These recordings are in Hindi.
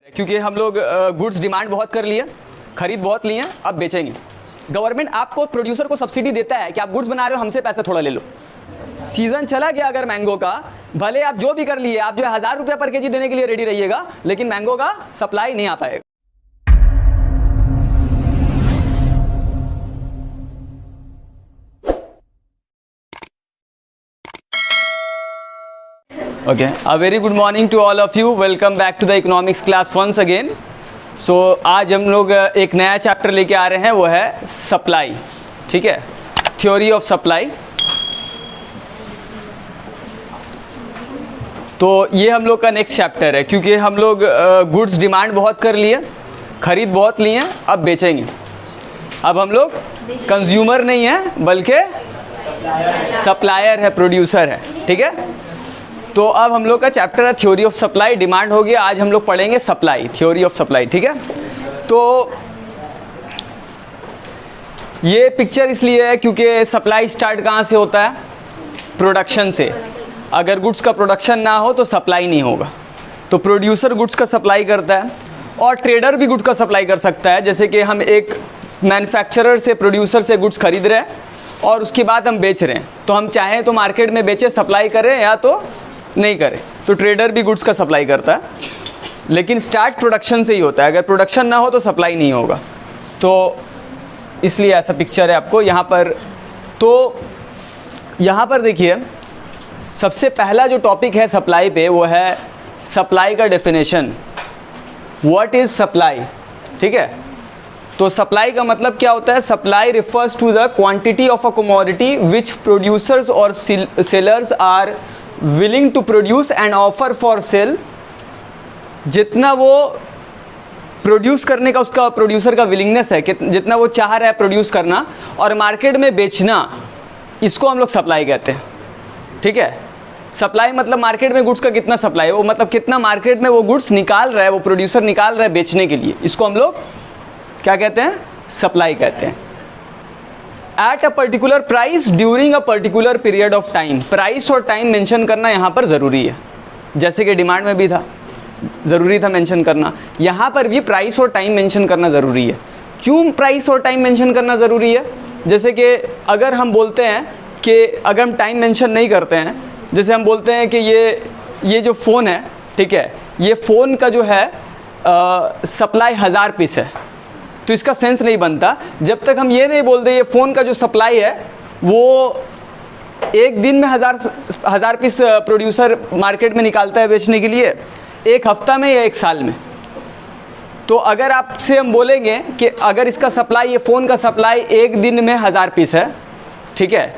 क्योंकि हम लोग गुड्स डिमांड बहुत कर लिए, खरीद बहुत लिए, अब बेचेंगे। गवर्नमेंट आपको प्रोड्यूसर को सब्सिडी देता है कि आप गुड्स बना रहे हो, हमसे पैसा थोड़ा ले लो। सीजन चला गया अगर मैंगो का, भले आप जो भी कर लिए, आप जो 1000 रुपये पर केजी देने के लिए रेडी रहिएगा, लेकिन मैंगो का सप्लाई नहीं आ पाएगा। Okay, a very good morning to all of you. Welcome back to the economics class once again. So आज हम लोग एक नया चैप्टर लेके आ रहे हैं, वो है सप्लाई। ठीक है, थ्योरी ऑफ सप्लाई। तो ये हम लोग का नेक्स्ट चैप्टर है, क्योंकि हम लोग गुड्स डिमांड बहुत कर लिए, खरीद बहुत लिए, अब बेचेंगे। अब हम लोग कंज्यूमर नहीं है बल्कि सप्लायर है, प्रोड्यूसर है। ठीक है, तो अब हम लोग का चैप्टर है थ्योरी ऑफ सप्लाई। डिमांड हो गया, आज हम लोग पढ़ेंगे सप्लाई, थ्योरी ऑफ सप्लाई। ठीक है, तो ये पिक्चर इसलिए है क्योंकि सप्लाई स्टार्ट कहाँ से होता है? प्रोडक्शन से। अगर गुड्स का प्रोडक्शन ना हो तो सप्लाई नहीं होगा। तो प्रोड्यूसर गुड्स का सप्लाई करता है और ट्रेडर भी गुड्स का सप्लाई कर सकता है। जैसे कि हम एक मैन्युफैक्चरर से, प्रोड्यूसर से गुड्स खरीद रहे हैं और उसके बाद हम बेच रहे हैं, तो हम चाहें तो मार्केट में बेचें, सप्लाई करें, या तो नहीं करे। तो ट्रेडर भी गुड्स का सप्लाई करता है, लेकिन स्टार्ट प्रोडक्शन से ही होता है। अगर प्रोडक्शन ना हो तो सप्लाई नहीं होगा। तो इसलिए ऐसा पिक्चर है आपको यहाँ पर। तो यहाँ पर देखिए, सबसे पहला जो टॉपिक है सप्लाई पे, वो है सप्लाई का डेफिनेशन। What is supply? ठीक है, तो सप्लाई का मतलब क्या होता है? Supply refers to the quantity of a commodity which producers और sellers are willing to produce and offer for sale. जितना वो प्रोड्यूस करने का उसका प्रोड्यूसर का विलिंगनेस है, जितना वो चाह रहा है प्रोड्यूस करना और मार्केट में बेचना, इसको हम लोग सप्लाई कहते हैं। ठीक है, सप्लाई मतलब मार्केट में गुड्स का कितना सप्लाई है, वो मतलब कितना मार्केट में वो गुड्स निकाल रहा है, वो प्रोड्यूसर निकाल रहा है बेचने के लिए, इसको हम लोग क्या कहते हैं? सप्लाई कहते हैं। At a particular price during a particular period of time. Price और टाइम मेंशन करना यहाँ पर ज़रूरी है, जैसे कि डिमांड में भी था, ज़रूरी था मेंशन करना। यहाँ पर भी प्राइस और टाइम मेंशन करना ज़रूरी है। क्यों प्राइस और टाइम मेंशन करना ज़रूरी है? जैसे कि अगर हम बोलते हैं कि अगर हम टाइम मेंशन नहीं करते हैं, जैसे हम बोलते हैं कि ये जो फ़ोन है, ठीक है, ये फ़ोन का जो है सप्लाई 1000 पीस है, तो इसका सेंस नहीं बनता जब तक हम ये नहीं बोलते ये फ़ोन का जो सप्लाई है वो एक दिन में हज़ार पीस प्रोड्यूसर मार्केट में निकालता है बेचने के लिए, एक हफ्ता में या एक साल में। तो अगर आपसे हम बोलेंगे कि अगर इसका सप्लाई, ये फ़ोन का सप्लाई एक दिन में 1000 पीस है, ठीक है,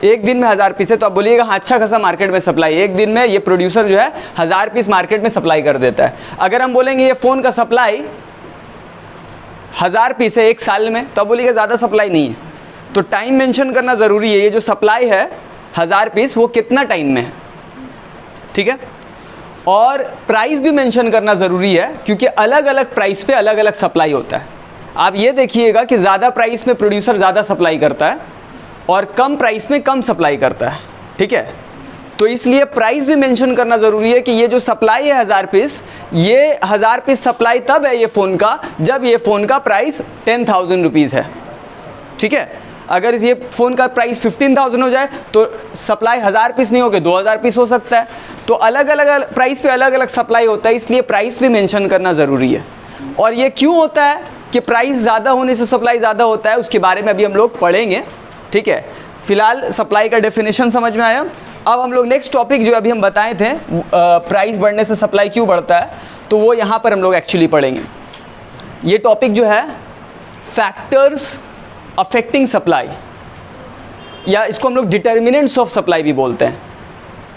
एक दिन में 1000 पीस है, तो आप बोलिएगा हाँ, अच्छा खासा मार्केट में सप्लाई, एक दिन में ये प्रोड्यूसर जो है 1000 पीस मार्केट में सप्लाई कर देता है। अगर हम बोलेंगे ये फ़ोन का सप्लाई 1000 पीस है एक साल में, तो बोलिएगा ज़्यादा सप्लाई नहीं है। तो टाइम मेंशन करना ज़रूरी है। ये जो सप्लाई है 1000 पीस, वो कितना टाइम में है, ठीक है। और प्राइस भी मेंशन करना ज़रूरी है, क्योंकि अलग अलग प्राइस पे अलग अलग सप्लाई होता है। आप ये देखिएगा कि ज़्यादा प्राइस में प्रोड्यूसर ज़्यादा सप्लाई करता है और कम प्राइस में कम सप्लाई करता है, ठीक है। तो इसलिए प्राइस भी मेंशन करना ज़रूरी है कि ये जो सप्लाई है 1000 पीस, ये 1000 पीस सप्लाई तब है ये फ़ोन का जब ये फ़ोन का प्राइस 10,000 रुपीज़ है, ठीक है। अगर ये फ़ोन का प्राइस 15,000 हो जाए तो सप्लाई 1000 पीस नहीं होगी, 2000 पीस हो सकता है। तो अलग अलग प्राइस पे अलग अलग सप्लाई होता है, इसलिए प्राइस भी मेंशन करना ज़रूरी है। और ये क्यों होता है कि प्राइस ज़्यादा होने से सप्लाई ज़्यादा होता है, उसके बारे में अभी हम लोग पढ़ेंगे, ठीक है। फिलहाल सप्लाई का डेफिनेशन समझ में आया। अब हम लोग नेक्स्ट टॉपिक जो अभी हम बताए थे, प्राइस बढ़ने से सप्लाई क्यों बढ़ता है, तो वो यहाँ पर हम लोग एक्चुअली पढ़ेंगे। ये टॉपिक जो है फैक्टर्स अफेक्टिंग सप्लाई, या इसको हम लोग डिटर्मिनेंट्स ऑफ सप्लाई भी बोलते हैं।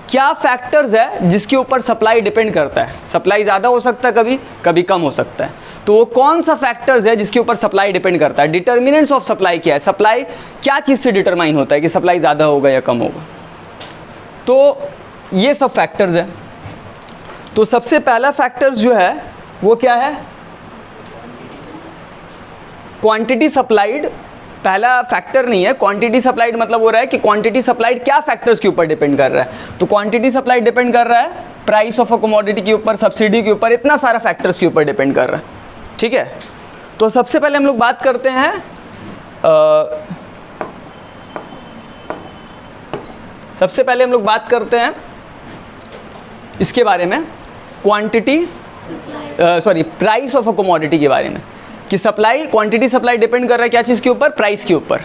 क्या फैक्टर्स है जिसके ऊपर सप्लाई डिपेंड करता है? सप्लाई ज़्यादा हो सकता है, कभी कभी कम हो सकता है। तो वो कौन सा फैक्टर्स है जिसके ऊपर सप्लाई डिपेंड करता है? डिटर्मिनेंट्स ऑफ सप्लाई क्या है? सप्लाई क्या चीज़ से डिटरमाइन होता है कि सप्लाई ज़्यादा होगा या कम होगा? तो ये सब फैक्टर्स हैं। तो सबसे पहला फैक्टर्स जो है वो क्या है? Quantity supplied. पहला फैक्टर नहीं है, क्वांटिटी सप्लाइड मतलब हो रहा है कि क्वांटिटी सप्लाइड क्या फैक्टर्स के ऊपर डिपेंड कर रहा है। तो क्वांटिटी सप्लाइड डिपेंड कर रहा है प्राइस ऑफ अ कमोडिटी के ऊपर, सब्सिडी के ऊपर, इतना सारा फैक्टर्स के ऊपर डिपेंड कर रहा है, ठीक है। तो सबसे पहले हम लोग बात करते हैं इसके बारे में, quantity price of a commodity के बारे में, कि सप्लाई, क्वांटिटी सप्लाई डिपेंड कर रहा है क्या चीज़ के ऊपर, प्राइस के ऊपर,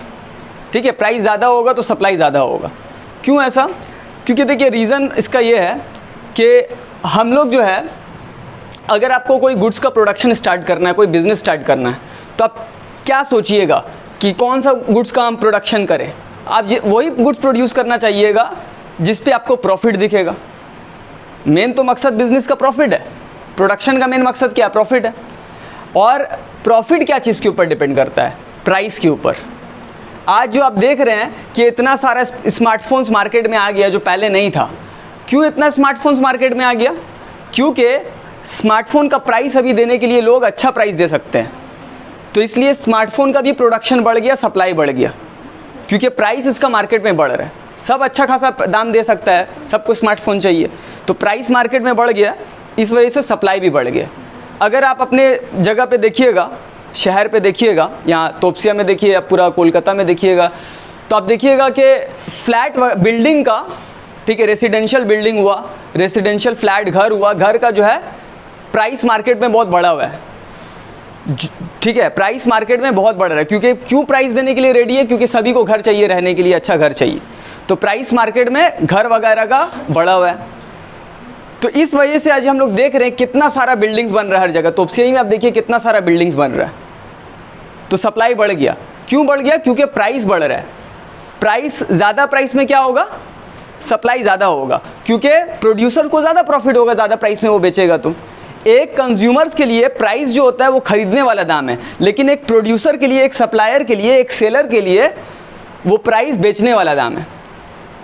ठीक है। प्राइस ज़्यादा होगा तो सप्लाई ज़्यादा होगा। क्यों ऐसा? क्योंकि देखिए रीज़न इसका ये है कि हम लोग जो है, अगर आपको कोई गुड्स का प्रोडक्शन स्टार्ट करना है, कोई बिज़नेस स्टार्ट करना है, तो आप क्या सोचिएगा कि कौन सा गुड्स का हम प्रोडक्शन करें। आप वही गुड्स प्रोड्यूस करना चाहिएगा जिस पे आपको प्रॉफिट दिखेगा। मेन तो मकसद बिज़नेस का प्रॉफिट है, प्रोडक्शन का मेन मकसद क्या है, प्रॉफिट है। और प्रॉफिट क्या चीज़ के ऊपर डिपेंड करता है, प्राइस के ऊपर। आज जो आप देख रहे हैं कि इतना सारा स्मार्टफोन्स मार्केट में आ गया जो पहले नहीं था। क्यों इतना स्मार्टफोन्स मार्केट में आ गया? क्योंकि स्मार्टफोन का प्राइस अभी देने के लिए लोग अच्छा प्राइस दे सकते हैं, तो इसलिए स्मार्टफोन का भी प्रोडक्शन बढ़ गया, सप्लाई बढ़ गया, क्योंकि प्राइस इसका मार्केट में बढ़ रहा है। सब अच्छा खासा दाम दे सकता है, सबको स्मार्टफोन चाहिए, तो प्राइस मार्केट में बढ़ गया, इस वजह से सप्लाई भी बढ़ गया। अगर आप अपने जगह पे देखिएगा, शहर पे देखिएगा, यहाँ तोपसिया में देखिए या पूरा कोलकाता में देखिएगा, तो आप देखिएगा कि फ्लैट बिल्डिंग का, ठीक है, रेसिडेंशियल बिल्डिंग हुआ, रेसिडेंशियल फ्लैट घर हुआ, घर का जो है प्राइस मार्केट में बहुत बढ़ा हुआ है, ठीक है। प्राइस मार्केट में बहुत बढ़ रहा है, क्योंकि क्यों प्राइस देने के लिए रेडी है? क्योंकि सभी को घर चाहिए, रहने के लिए अच्छा घर चाहिए, तो प्राइस मार्केट में घर वगैरह का बढ़ा हुआ है। तो इस वजह से आज हम लोग देख रहे हैं कितना सारा बिल्डिंग्स बन रहा है हर जगह। तोपसिया में आप देखिए कितना सारा बिल्डिंग्स बन रहा है, तो सप्लाई बढ़ गया। क्यों बढ़ गया? क्योंकि प्राइस बढ़ रहा है। प्राइस ज़्यादा, प्राइस में क्या होगा, सप्लाई ज़्यादा होगा, क्योंकि प्रोड्यूसर को ज़्यादा प्रॉफिट होगा, ज़्यादा प्राइस में वो बेचेगा। तो एक कंज्यूमर्स के लिए प्राइस जो होता है वो खरीदने वाला दाम है, लेकिन एक प्रोड्यूसर के लिए, एक सप्लायर के लिए, एक सेलर के लिए वो प्राइस बेचने वाला दाम है।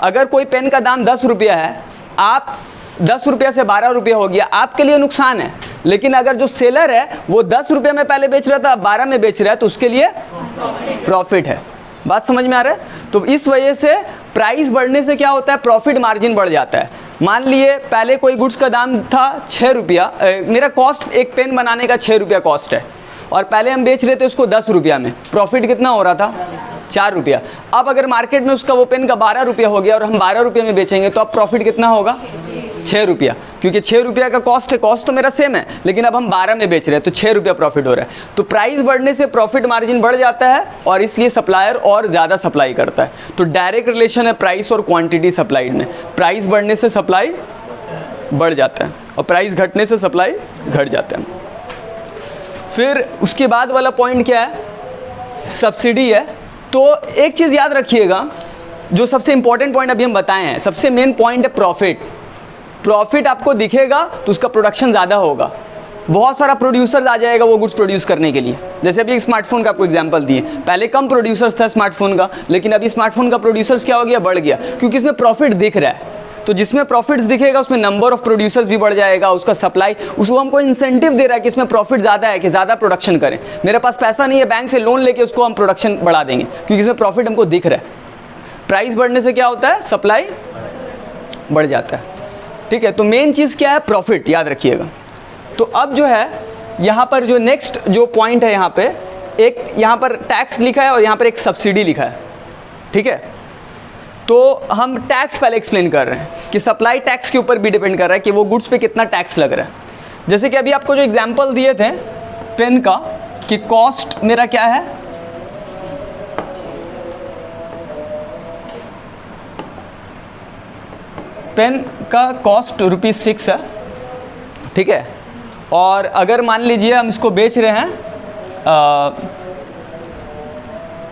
अगर कोई पेन का दाम 10 रुपया है, आप 10 रुपया से 12 रुपया हो गया, आपके लिए नुकसान है। लेकिन अगर जो सेलर है वो 10 रुपये में पहले बेच रहा था, 12 में बेच रहा है, तो उसके लिए प्रॉफिट है। बात समझ में आ रहा है? तो इस वजह से प्राइस बढ़ने से क्या होता है, प्रॉफिट मार्जिन बढ़ जाता है। मान लिए पहले कोई गुड्स का दाम था 6 रुपया, मेरा कॉस्ट एक पेन बनाने का 6 रुपया कॉस्ट है, और पहले हम बेच रहे थे उसको 10 रुपया में, प्रॉफिट कितना हो रहा था, 4 रुपया। अब अगर मार्केट में उसका वो पेन का 12 रुपया हो गया और हम 12 रुपये में बेचेंगे, तो अब प्रॉफिट कितना होगा, 6 रुपया, क्योंकि 6 रुपया का कॉस्ट है, कॉस्ट तो मेरा सेम है, लेकिन अब हम 12 में बेच रहे हैं, तो 6 रुपया प्रॉफिट हो रहा है। तो प्राइस बढ़ने से प्रॉफिट मार्जिन बढ़ जाता है, और इसलिए सप्लायर और ज़्यादा सप्लाई करता है। तो डायरेक्ट रिलेशन है प्राइस और क्वांटिटी सप्लाइड में। प्राइस बढ़ने से सप्लाई बढ़ जाता है, और प्राइस घटने से सप्लाई घट जाता है। फिर उसके बाद वाला पॉइंट क्या है, सब्सिडी है। तो एक चीज़ याद रखिएगा, जो सबसे इंपॉर्टेंट पॉइंट अभी हम बताए हैं, सबसे मेन पॉइंट है प्रॉफिट। प्रॉफिट आपको दिखेगा तो उसका प्रोडक्शन ज़्यादा होगा, बहुत सारा प्रोड्यूसर्स आ जाएगा वो गुड्स प्रोड्यूस करने के लिए। जैसे अभी स्मार्टफोन का आपको एग्जांपल दिए, पहले कम प्रोड्यूसर्स था स्मार्टफोन का, लेकिन अभी स्मार्टफोन का प्रोड्यूसर्स क्या हो गया, बढ़ गया, क्योंकि इसमें प्रॉफिट दिख रहा है। तो जिसमें प्रॉफिट्स दिखेगा उसमें नंबर ऑफ प्रोड्यूसर्स भी बढ़ जाएगा, उसका सप्लाई, उसको हमको इंसेंटिव दे रहा है कि इसमें प्रॉफिट ज़्यादा है, कि ज़्यादा प्रोडक्शन करें। मेरे पास पैसा नहीं है, बैंक से लोन लेके उसको हम प्रोडक्शन बढ़ा देंगे, क्योंकि इसमें प्रॉफिट हमको दिख रहा है। प्राइस बढ़ने से क्या होता है, सप्लाई बढ़ जाता है, ठीक है। तो मेन चीज़ क्या है, प्रॉफिट, याद रखिएगा। तो अब जो है यहाँ पर जो नेक्स्ट जो पॉइंट है, यहाँ पे एक यहाँ पर टैक्स लिखा है और यहाँ पर एक सब्सिडी लिखा है, ठीक है। तो हम टैक्स पहले एक्सप्लेन कर रहे हैं कि सप्लाई टैक्स के ऊपर भी डिपेंड कर रहा है कि वो गुड्स पे कितना टैक्स लग रहा है। जैसे कि अभी आपको जो एग्जांपल दिए थे पेन का, कि कॉस्ट मेरा क्या है, पेन का कॉस्ट ₹6 है, ठीक है। और अगर मान लीजिए हम इसको बेच रहे हैं,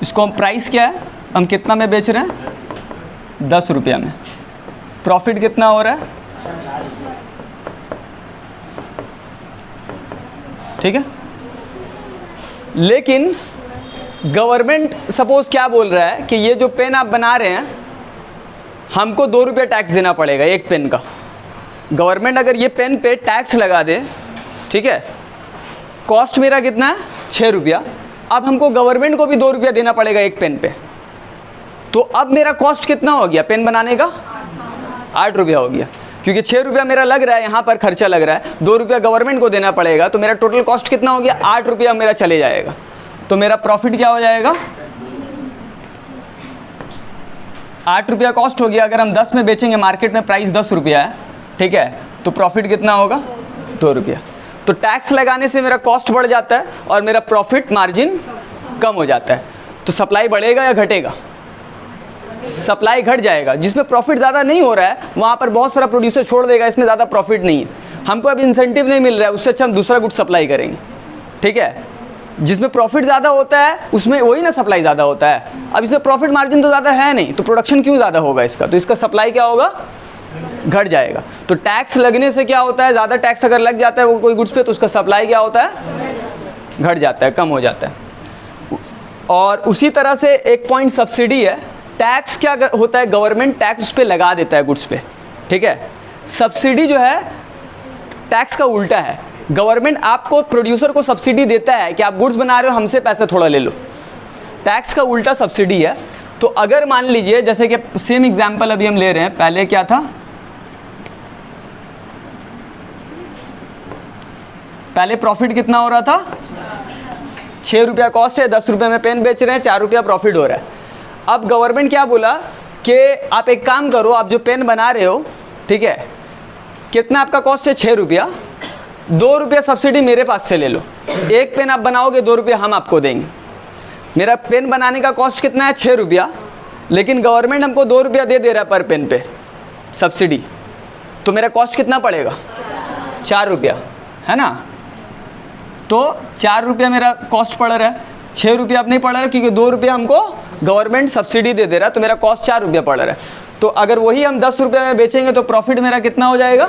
इसको हम प्राइस क्या है, हम कितना में बेच रहे हैं, 10 रुपया में। प्रॉफिट कितना हो रहा है, ठीक है। लेकिन गवर्नमेंट सपोज क्या बोल रहा है कि ये जो पेन आप बना रहे हैं, हमको 2 रुपया टैक्स देना पड़ेगा एक पेन का। गवर्नमेंट अगर ये पेन पे टैक्स लगा दे, ठीक है, कॉस्ट मेरा कितना है, 6 रुपया, अब हमको गवर्नमेंट को भी 2 रुपया देना पड़ेगा एक पेन पे। तो अब मेरा कॉस्ट कितना हो गया पेन बनाने का, 8 रुपया हो गया। क्योंकि 6 रुपया मेरा लग रहा है यहाँ पर खर्चा लग रहा है, 2 रुपया गवर्नमेंट को देना पड़ेगा, तो मेरा टोटल कॉस्ट कितना हो गया, 8 रुपया मेरा चले जाएगा। तो मेरा प्रॉफिट क्या हो जाएगा, 8 रुपया कॉस्ट हो गया। अगर हम 10 में बेचेंगे, मार्केट में प्राइस 10 रुपया है, ठीक है, तो प्रॉफिट कितना होगा, 2 रुपया। तो टैक्स लगाने से मेरा कॉस्ट बढ़ जाता है और मेरा प्रॉफिट मार्जिन कम हो जाता है। तो सप्लाई बढ़ेगा या घटेगा, सप्लाई घट जाएगा। जिसमें प्रॉफिट ज़्यादा नहीं हो रहा है वहाँ पर बहुत सारा प्रोड्यूसर छोड़ देगा, इसमें ज़्यादा प्रॉफिट नहीं है, हमको अब इंसेंटिव नहीं मिल रहा है, उससे अच्छा हम दूसरा गुड सप्लाई करेंगे, ठीक है। जिसमें प्रॉफिट ज़्यादा होता है उसमें वही ना सप्लाई ज़्यादा होता है। अब इसमें प्रॉफिट मार्जिन तो ज़्यादा है नहीं, तो प्रोडक्शन क्यों ज़्यादा होगा इसका, तो इसका सप्लाई क्या होगा, घट जाएगा। तो टैक्स लगने से क्या होता है, ज़्यादा टैक्स अगर लग जाता है वो कोई गुड्स पे, तो उसका सप्लाई क्या होता है, घट जाता है, कम हो जाता है। और उसी तरह से एक पॉइंट सब्सिडी है। टैक्स क्या होता है, गवर्नमेंट टैक्स उस पर लगा देता है गुड्स पे, ठीक है। सब्सिडी जो है टैक्स का उल्टा है। गवर्नमेंट आपको, प्रोड्यूसर को सब्सिडी देता है कि आप गुड्स बना रहे हो, हमसे पैसा थोड़ा ले लो। टैक्स का उल्टा सब्सिडी है। तो अगर मान लीजिए, जैसे कि सेम एग्जांपल अभी हम ले रहे हैं, पहले क्या था, पहले प्रॉफिट कितना हो रहा था, 6 रुपया कॉस्ट है, 10 रुपये में पेन बेच रहे हैं, 4 रुपया प्रॉफिट हो रहा है। अब गवर्नमेंट क्या बोला कि आप एक काम करो, आप जो पेन बना रहे हो, ठीक है, कितना आपका कॉस्ट है, 6 रुपया, 2 रुपया सब्सिडी मेरे पास से ले लो। एक पेन आप बनाओगे, 2 रुपया हम आपको देंगे। मेरा पेन बनाने का कॉस्ट कितना है, 6 रुपया, लेकिन गवर्नमेंट हमको 2 रुपया दे रहा है पर पेन पे सब्सिडी, तो मेरा कॉस्ट कितना पड़ेगा, 4 रुपया, है ना। तो 4 रुपया मेरा कॉस्ट पड़ रहा है, 6 रुपया अब नहीं पड़ रहा है, क्योंकि 2 रुपया हमको गवर्नमेंट सब्सिडी दे रहा है, तो मेरा कॉस्ट 4 रुपया पड़ रहा है। तो अगर वही हम 10 रुपये में बेचेंगे तो प्रॉफिट मेरा कितना हो जाएगा,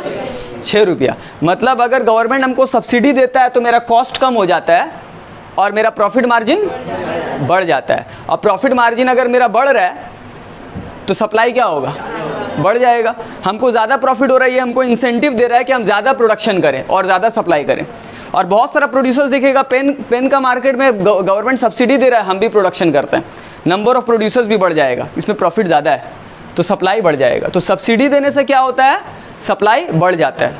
6 रुपया। मतलब अगर गवर्नमेंट हमको सब्सिडी देता है तो मेरा कॉस्ट कम हो जाता है और मेरा प्रॉफिट मार्जिन बढ़ जाता है। और प्रॉफिट मार्जिन अगर मेरा बढ़ रहा है तो सप्लाई क्या होगा, बढ़ जाएगा। हमको ज़्यादा प्रॉफिट हो रही है, हमको इंसेंटिव दे रहा है कि हम ज़्यादा प्रोडक्शन करें और ज़्यादा सप्लाई करें। और बहुत सारा प्रोड्यूसर्स देखेगा, पेन का मार्केट में गवर्नमेंट सब्सिडी दे रहा है, हम भी प्रोडक्शन करते हैं, नंबर ऑफ प्रोड्यूसर्स भी बढ़ जाएगा, इसमें प्रॉफिट ज़्यादा है तो सप्लाई बढ़ जाएगा। तो सब्सिडी देने से क्या होता है, सप्लाई बढ़ जाता है।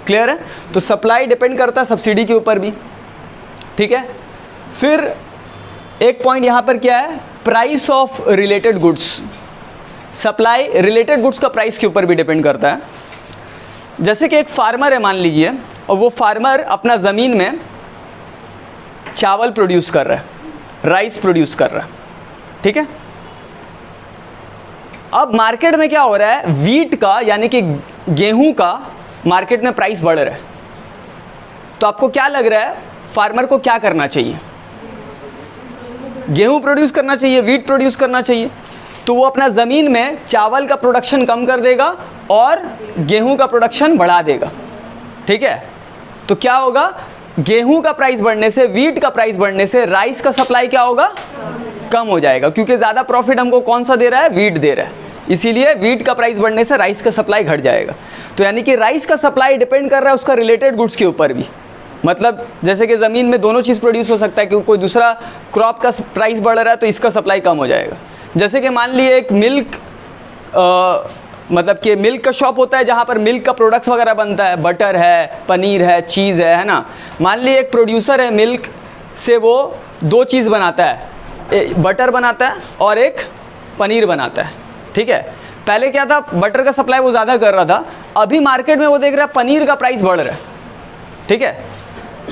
क्लियर है। तो सप्लाई डिपेंड करता है सब्सिडी के ऊपर भी, ठीक है। फिर एक पॉइंट यहाँ पर क्या है, price of related goods. Supply related goods का प्राइस के ऊपर भी डिपेंड करता है। जैसे कि एक फार्मर है मान लीजिए, और वो फार्मर अपना ज़मीन में चावल प्रोड्यूस कर रहा है, राइस प्रोड्यूस कर रहा है, ठीक है। अब मार्केट में क्या हो रहा है, वीट का यानी कि गेहूं का मार्केट में प्राइस बढ़ रहा है। तो आपको क्या लग रहा है, फार्मर को क्या करना चाहिए, गेहूं प्रोड्यूस करना चाहिए, वीट प्रोड्यूस करना चाहिए। तो वो अपना ज़मीन में चावल का प्रोडक्शन कम कर देगा और गेहूं का प्रोडक्शन बढ़ा देगा, ठीक है। तो क्या होगा, गेहूं का प्राइस बढ़ने से, वीट का प्राइस बढ़ने से राइस का सप्लाई क्या होगा, कम हो जाएगा, क्योंकि ज़्यादा प्रॉफिट हमको कौन सा दे रहा है, वीट दे रहा है। इसीलिए वीट का प्राइस बढ़ने से राइस का सप्लाई घट जाएगा। तो यानी कि राइस का सप्लाई डिपेंड कर रहा है उसका रिलेटेड गुड्स के ऊपर भी। मतलब जैसे कि ज़मीन में दोनों चीज़ प्रोड्यूस हो सकता है, क्योंकि कोई दूसरा क्रॉप का प्राइस बढ़ रहा है तो इसका सप्लाई कम हो जाएगा। जैसे कि मान लिए एक मिल्क मतलब कि मिल्क का शॉप होता है जहाँ पर मिल्क का प्रोडक्ट्स वगैरह बनता है, बटर है, पनीर है, चीज़ है ना। मान लिए एक प्रोड्यूसर है मिल्क से, वो 2 चीज़ बनाता है, बटर बनाता है और एक पनीर बनाता है, ठीक है। पहले क्या था, बटर का सप्लाई वो ज़्यादा कर रहा था, अभी मार्केट में वो देख रहा है पनीर का प्राइस बढ़ रहा है, ठीक है।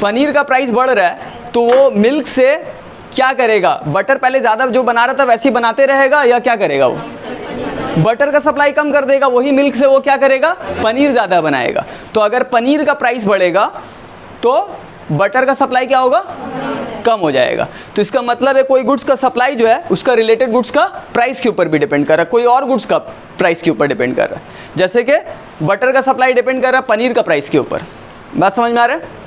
पनीर का प्राइस बढ़ रहा है तो वो मिल्क से क्या करेगा, बटर पहले ज़्यादा जो बना रहा था वैसे ही बनाते रहेगा या क्या करेगा, वो बटर का सप्लाई कम कर देगा, वही मिल्क से वो क्या करेगा, पनीर ज़्यादा बनाएगा। तो अगर पनीर का प्राइस बढ़ेगा तो बटर का सप्लाई क्या होगा, कम हो जाएगा। तो इसका मतलब है कोई गुड्स का सप्लाई जो है उसका रिलेटेड गुड्स का प्राइस के ऊपर भी डिपेंड कर रहा है, कोई और गुड्स का प्राइस के ऊपर डिपेंड कर रहा है। जैसे कि बटर का सप्लाई डिपेंड कर रहा है पनीर का प्राइस के ऊपर। बात समझ में आ रहा है।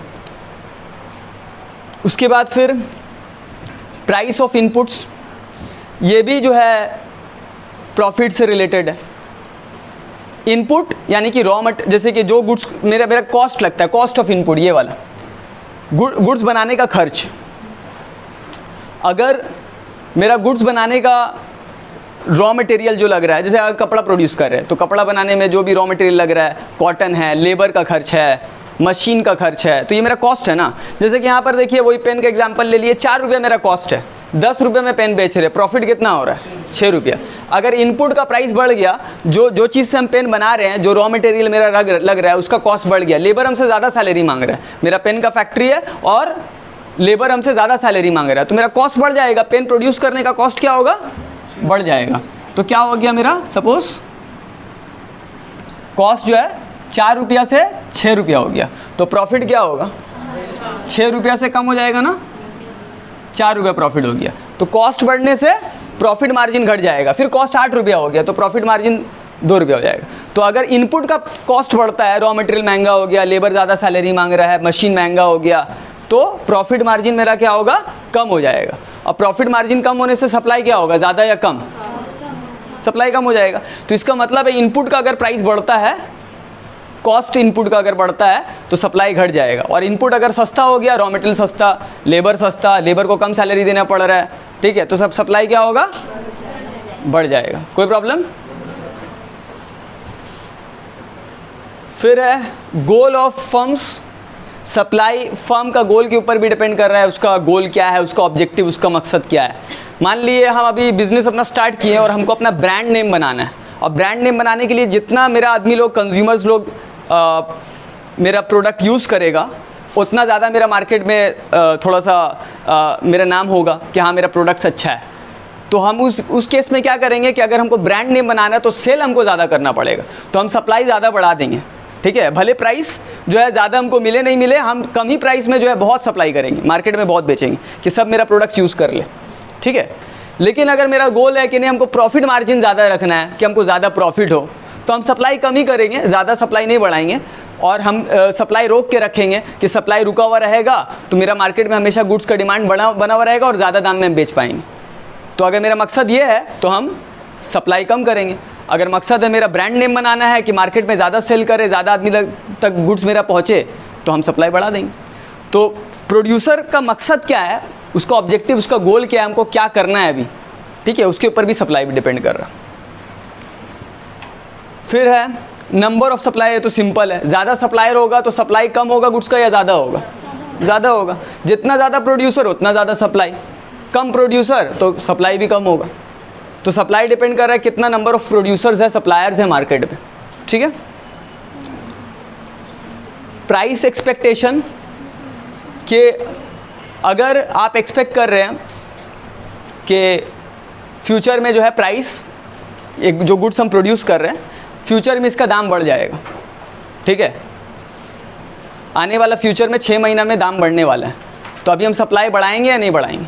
उसके बाद फिर प्राइस ऑफ इनपुट्स, ये भी जो है प्रॉफिट से रिलेटेड है। इनपुट यानी कि रॉ मटेरियल, जैसे कि जो गुड्स मेरा कॉस्ट लगता है, कॉस्ट ऑफ इनपुट, ये वाला गुड्स बनाने का खर्च। अगर मेरा गुड्स बनाने का रॉ मटेरियल जो लग रहा है, जैसे अगर कपड़ा प्रोड्यूस कर रहे हैं तो कपड़ा बनाने में जो भी रॉ मटेरियल लग रहा है, कॉटन है, लेबर का खर्च है, मशीन का खर्च है, तो ये मेरा कॉस्ट है ना। जैसे कि यहाँ पर देखिए वही पेन का एग्जांपल ले लिए, 4 रुपये मेरा कॉस्ट है, 10 रुपये में पेन बेच रहे, प्रॉफिट कितना हो रहा है 6 रुपया। अगर इनपुट का प्राइस बढ़ गया, जो चीज़ से हम पेन बना रहे हैं, जो रॉ मटेरियल मेरा लग रहा है उसका कॉस्ट बढ़ गया, लेबर हमसे ज़्यादा सैलरी मांग रहा है, मेरा पेन का फैक्ट्री है और लेबर हमसे ज़्यादा सैलरी मांग रहा है, तो मेरा कॉस्ट बढ़ जाएगा, पेन प्रोड्यूस करने का कॉस्ट क्या होगा, बढ़ जाएगा। तो क्या हो गया मेरा, सपोज कॉस्ट जो है 4 रुपया से 6 रुपया हो गया, तो प्रॉफिट क्या होगा, 6 रुपया से कम हो जाएगा ना, 4 रुपया प्रॉफिट हो गया। तो कॉस्ट बढ़ने से प्रॉफिट मार्जिन घट जाएगा, फिर कॉस्ट 8 रुपया हो गया तो प्रॉफिट मार्जिन 2 रुपया हो जाएगा। तो अगर इनपुट का कॉस्ट बढ़ता है, रॉ मटेरियल महंगा हो गया, लेबर ज़्यादा सैलरी मांग रहा है, मशीन महंगा हो गया, तो प्रॉफिट मार्जिन मेरा क्या होगा, कम हो जाएगा। और प्रॉफिट मार्जिन कम होने से सप्लाई क्या होगा, ज़्यादा या कम, सप्लाई कम हो जाएगा। तो इसका मतलब है इनपुट का अगर प्राइस बढ़ता है, कॉस्ट इनपुट का अगर बढ़ता है तो सप्लाई घट जाएगा, और इनपुट अगर सस्ता हो गया, रॉ मटेरियल सस्ता, लेबर को कम सैलरी देना पड़ रहा है, ठीक है, तो सब सप्लाई क्या होगा, बढ़ जाएगा। कोई प्रॉब्लम। फिर है goal of firms, supply firm का गोल के ऊपर भी डिपेंड कर रहा है, उसका गोल क्या है, उसका ऑब्जेक्टिव, उसका मकसद क्या है। मान लिए हम अभी बिजनेस अपना स्टार्ट किए और हमको अपना ब्रांड नेम बनाना है, और ब्रांड नेम बनाने के लिए जितना मेरा आदमी लोग, कंज्यूमर्स लोग मेरा प्रोडक्ट यूज़ करेगा, उतना ज़्यादा मेरा मार्केट में थोड़ा सा मेरा नाम होगा कि हाँ मेरा प्रोडक्ट्स अच्छा है। तो हम उस केस में क्या करेंगे कि अगर हमको ब्रांड नेम बनाना है तो सेल हमको ज़्यादा करना पड़ेगा, तो हम सप्लाई ज़्यादा बढ़ा देंगे, ठीक है। भले प्राइस जो है ज़्यादा हमको मिले नहीं मिले, हम कम ही प्राइस में जो है बहुत सप्लाई करेंगे, मार्केट में बहुत बेचेंगे कि सब मेरा प्रोडक्ट्स यूज़ कर ले, ठीक है। लेकिन अगर मेरा गोल है कि नहीं हमको प्रॉफिट मार्जिन ज़्यादा रखना है, कि हमको ज़्यादा प्रॉफिट हो, तो हम सप्लाई कम ही करेंगे, ज़्यादा सप्लाई नहीं बढ़ाएंगे, और हम सप्लाई रोक के रखेंगे कि सप्लाई रुका हुआ रहेगा तो मेरा मार्केट में हमेशा गुड्स का डिमांड बना हुआ रहेगा और ज़्यादा दाम में हम बेच पाएंगे। तो अगर मेरा मकसद ये है तो हम सप्लाई कम करेंगे। अगर मकसद है मेरा ब्रांड नेम बनाना है कि मार्केट में ज़्यादा सेल करे, ज़्यादा आदमी तक गुड्स मेरा पहुँचे, तो हम सप्लाई बढ़ा देंगे। तो प्रोड्यूसर का मकसद क्या है, उसका ऑब्जेक्टिव, उसका गोल क्या है, हमको क्या करना है अभी, ठीक है, उसके ऊपर भी सप्लाई भी डिपेंड कर रहा है। फिर है नंबर ऑफ सप्लायर, तो सिंपल है, ज़्यादा सप्लायर होगा तो सप्लाई कम होगा गुड्स का या ज़्यादा होगा, ज़्यादा होगा। जितना ज़्यादा प्रोड्यूसर उतना ज़्यादा सप्लाई, कम प्रोड्यूसर तो सप्लाई भी कम होगा। तो सप्लाई डिपेंड कर रहा है कितना नंबर ऑफ प्रोड्यूसर्स है, सप्लायर्स है मार्केट में, ठीक है। प्राइस एक्सपेक्टेशन, कि अगर आप एक्सपेक्ट कर रहे हैं कि फ्यूचर में जो है प्राइस, एक जो गुड्स हम प्रोड्यूस कर रहे हैं, फ्यूचर में इसका दाम बढ़ जाएगा, ठीक है, आने वाला फ्यूचर में 6 महीना में दाम बढ़ने वाला है, तो अभी हम सप्लाई बढ़ाएंगे या नहीं बढ़ाएंगे,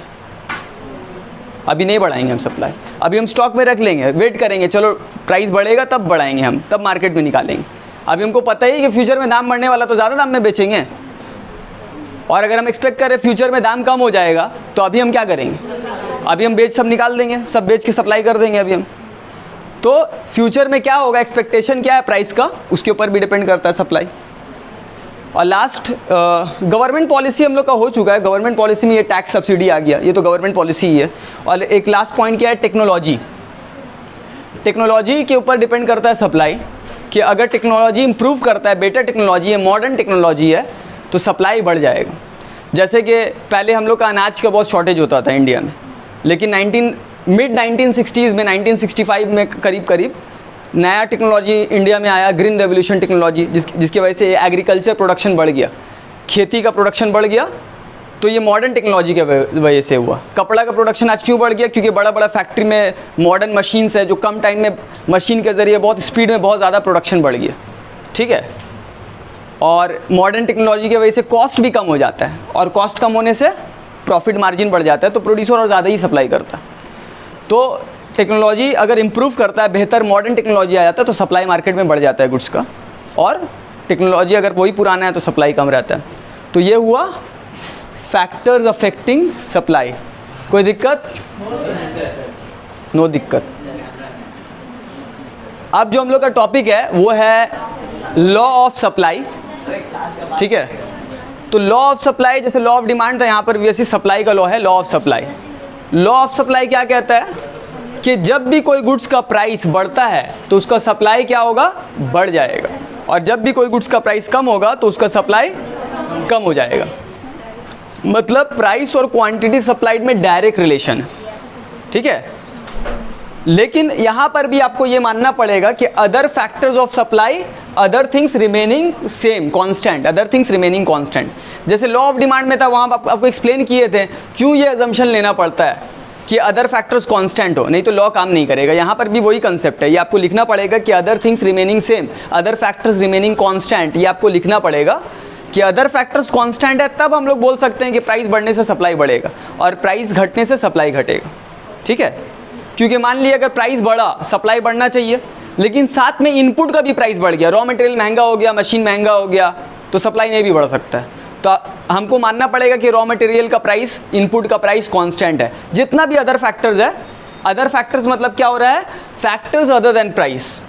अभी नहीं बढ़ाएंगे हम सप्लाई, अभी हम स्टॉक में रख लेंगे, वेट करेंगे, चलो प्राइस बढ़ेगा तब बढ़ाएंगे हम, तब मार्केट में निकालेंगे। अभी हमको पता ही कि फ्यूचर में दाम बढ़ने वाला, तो ज़्यादा दाम में बेचेंगे। और अगर हम एक्सपेक्ट करें फ्यूचर में दाम कम हो जाएगा, तो अभी हम क्या करेंगे, अभी हम बेच सब निकाल देंगे, सब बेच के सप्लाई कर देंगे अभी हम। तो फ्यूचर में क्या होगा, एक्सपेक्टेशन क्या है प्राइस का, उसके ऊपर भी डिपेंड करता है सप्लाई। और लास्ट गवर्नमेंट पॉलिसी हम लोग का हो चुका है, गवर्नमेंट पॉलिसी में ये टैक्स सब्सिडी आ गया, ये तो गवर्नमेंट पॉलिसी ही है। और एक लास्ट पॉइंट क्या है, टेक्नोलॉजी। टेक्नोलॉजी के ऊपर डिपेंड करता है सप्लाई, कि अगर टेक्नोलॉजी इंप्रूव करता है, बेटर टेक्नोलॉजी है, मॉडर्न टेक्नोलॉजी है, तो सप्लाई बढ़ जाएगा। जैसे कि पहले हम लोग का अनाज का बहुत शॉर्टेज होता था इंडिया में, लेकिन मिड 1960s में, 1965 में करीब नया टेक्नोलॉजी इंडिया में आया, ग्रीन रेवोल्यूशन टेक्नोलॉजी, जिसकी वजह से एग्रीकल्चर प्रोडक्शन बढ़ गया, खेती का प्रोडक्शन बढ़ गया। तो ये मॉडर्न टेक्नोलॉजी की वजह से हुआ। कपड़ा का प्रोडक्शन आज क्यों बढ़ गया, क्योंकि बड़ा बड़ा फैक्ट्री में मॉडर्न मशीन्स है, जो कम टाइम में मशीन के ज़रिए बहुत स्पीड में बहुत ज़्यादा प्रोडक्शन बढ़ गया, ठीक है। और मॉडर्न टेक्नोलॉजी की वजह से कॉस्ट भी कम हो जाता है, और कॉस्ट कम होने से प्रॉफिट मार्जिन बढ़ जाता है, तो प्रोड्यूसर और ज़्यादा ही सप्लाई करता है। तो टेक्नोलॉजी अगर इम्प्रूव करता है, बेहतर मॉडर्न टेक्नोलॉजी आ जाता है, तो सप्लाई मार्केट में बढ़ जाता है गुड्स का, और टेक्नोलॉजी अगर वही पुराना है तो सप्लाई कम रहता है। तो ये हुआ फैक्टर्स अफेक्टिंग सप्लाई। कोई दिक्कत? नो दिक्कत। अब जो हम लोग का टॉपिक है वो है लॉ ऑफ सप्लाई, ठीक है। तो लॉ ऑफ सप्लाई, जैसे लॉ ऑफ डिमांड था, यहाँ पर भी ऐसी सप्लाई का लॉ है, law of supply. Law of supply क्या कहता है कि जब भी कोई गुड्स का प्राइस बढ़ता है तो उसका सप्लाई क्या होगा, बढ़ जाएगा, और जब भी कोई गुड्स का प्राइस कम होगा तो उसका सप्लाई कम हो जाएगा। मतलब प्राइस और क्वांटिटी सप्लाइड में डायरेक्ट रिलेशन है, ठीक है। लेकिन यहाँ पर भी आपको ये मानना पड़ेगा कि other factors of supply, other things remaining same constant, other things remaining constant. जैसे लॉ ऑफ डिमांड में था, वहाँ आपको एक्सप्लेन किए थे क्यों ये अजम्पशन लेना पड़ता है कि अदर फैक्टर्स कांस्टेंट हो, नहीं तो लॉ काम नहीं करेगा। यहाँ पर भी वही कंसेप्ट है, ये आपको लिखना पड़ेगा कि other things remaining same, other factors remaining constant. ये आपको लिखना पड़ेगा कि अदर फैक्टर्स कांस्टेंट है, तब हम लोग बोल सकते हैं कि प्राइस बढ़ने से सप्लाई बढ़ेगा और प्राइस घटने से सप्लाई घटेगा, ठीक है। क्योंकि मान लिया अगर प्राइस बढ़ा, सप्लाई बढ़ना चाहिए, लेकिन साथ में इनपुट का भी प्राइस बढ़ गया, रॉ मटेरियल महंगा हो गया, मशीन महंगा हो गया, तो सप्लाई नहीं भी बढ़ सकता है। तो हमको मानना पड़ेगा कि रॉ मटेरियल का प्राइस, इनपुट का प्राइस कांस्टेंट है। जितना भी अदर फैक्टर्स है, अदर फैक्टर्स मतलब क्या हो रहा है, फैक्टर्स अदर देन प्राइस,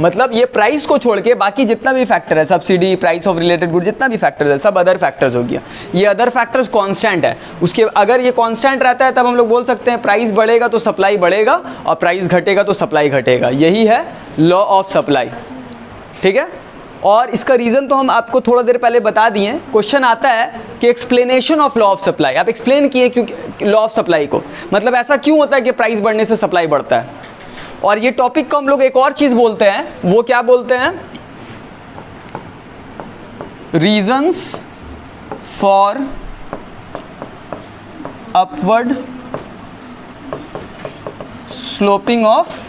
मतलब ये प्राइस को छोड़ के बाकी जितना भी फैक्टर है, subsidy, price of related good, जितना भी फैक्टर है सब अदर फैक्टर्स हो गया। ये अदर फैक्टर्स कांस्टेंट है, उसके अगर ये कांस्टेंट रहता है तब हम लोग बोल सकते हैं प्राइस बढ़ेगा तो सप्लाई बढ़ेगा और प्राइस घटेगा तो सप्लाई घटेगा। यही है लॉ ऑफ सप्लाई, ठीक है। और इसका रीज़न तो हम आपको थोड़ा देर पहले बता दिए। क्वेश्चन आता है कि explanation of law of supply, आप एक्सप्लेन किए क्योंकि लॉ ऑफ सप्लाई को, मतलब ऐसा क्यों होता है कि प्राइस बढ़ने से सप्लाई बढ़ता है। और ये टॉपिक को हम लोग एक और चीज़ बोलते हैं, वो क्या बोलते हैं, reasons for upward sloping of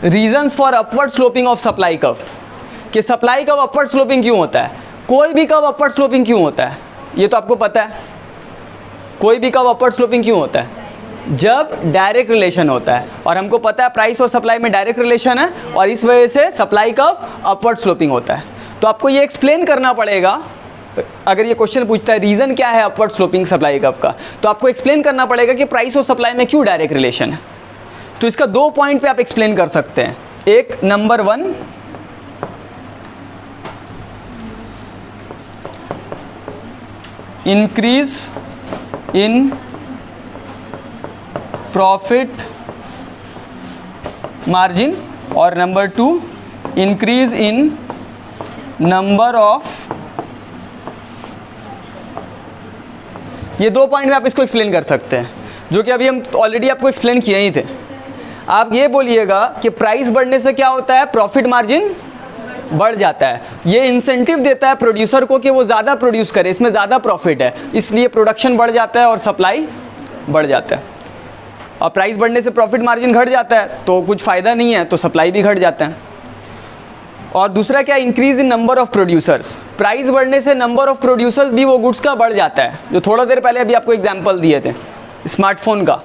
reasons for upward sloping of supply curve. कि सप्लाई कर्व अपवर्ड स्लोपिंग क्यों होता है, कोई भी कर्व अपवर्ड स्लोपिंग क्यों होता है, ये तो आपको पता है। कोई भी कर्व अपवर्ड स्लोपिंग क्यों होता है, जब डायरेक्ट रिलेशन होता है, और हमको पता है प्राइस और सप्लाई में डायरेक्ट रिलेशन है, और इस वजह से सप्लाई कर्व अपवर्ड स्लोपिंग होता है। तो आपको ये एक्सप्लेन करना पड़ेगा, अगर ये क्वेश्चन पूछता है रीज़न क्या है अपवर्ड स्लोपिंग सप्लाई कर्व का, तो आपको एक्सप्लेन करना पड़ेगा कि प्राइस और सप्लाई में क्यों डायरेक्ट रिलेशन है। तो इसका 2 पॉइंट पे आप एक्सप्लेन कर सकते हैं। एक, number 1, increase in profit margin, और number 2, increase in number of. ये 2 पॉइंट में आप इसको एक्सप्लेन कर सकते हैं, जो कि अभी हम ऑलरेडी आपको एक्सप्लेन किए ही थे। आप ये बोलिएगा कि प्राइस बढ़ने से क्या होता है, प्रॉफिट मार्जिन बढ़ जाता है। ये इंसेंटिव देता है प्रोड्यूसर को कि वो ज़्यादा प्रोड्यूस करे, इसमें ज़्यादा प्रॉफिट है, इसलिए प्रोडक्शन बढ़ जाता है और सप्लाई बढ़ जाता है। और प्राइस बढ़ने से प्रॉफिट मार्जिन घट जाता है तो कुछ फ़ायदा नहीं है, तो सप्लाई भी घट जाता है। और दूसरा क्या, increase in number of producers. Price बढ़ने से नंबर ऑफ प्रोड्यूसर्स भी वो गुड्स का बढ़ जाता है, जो थोड़ा देर पहले अभी आपको एग्जांपल दिए थे स्मार्टफोन का,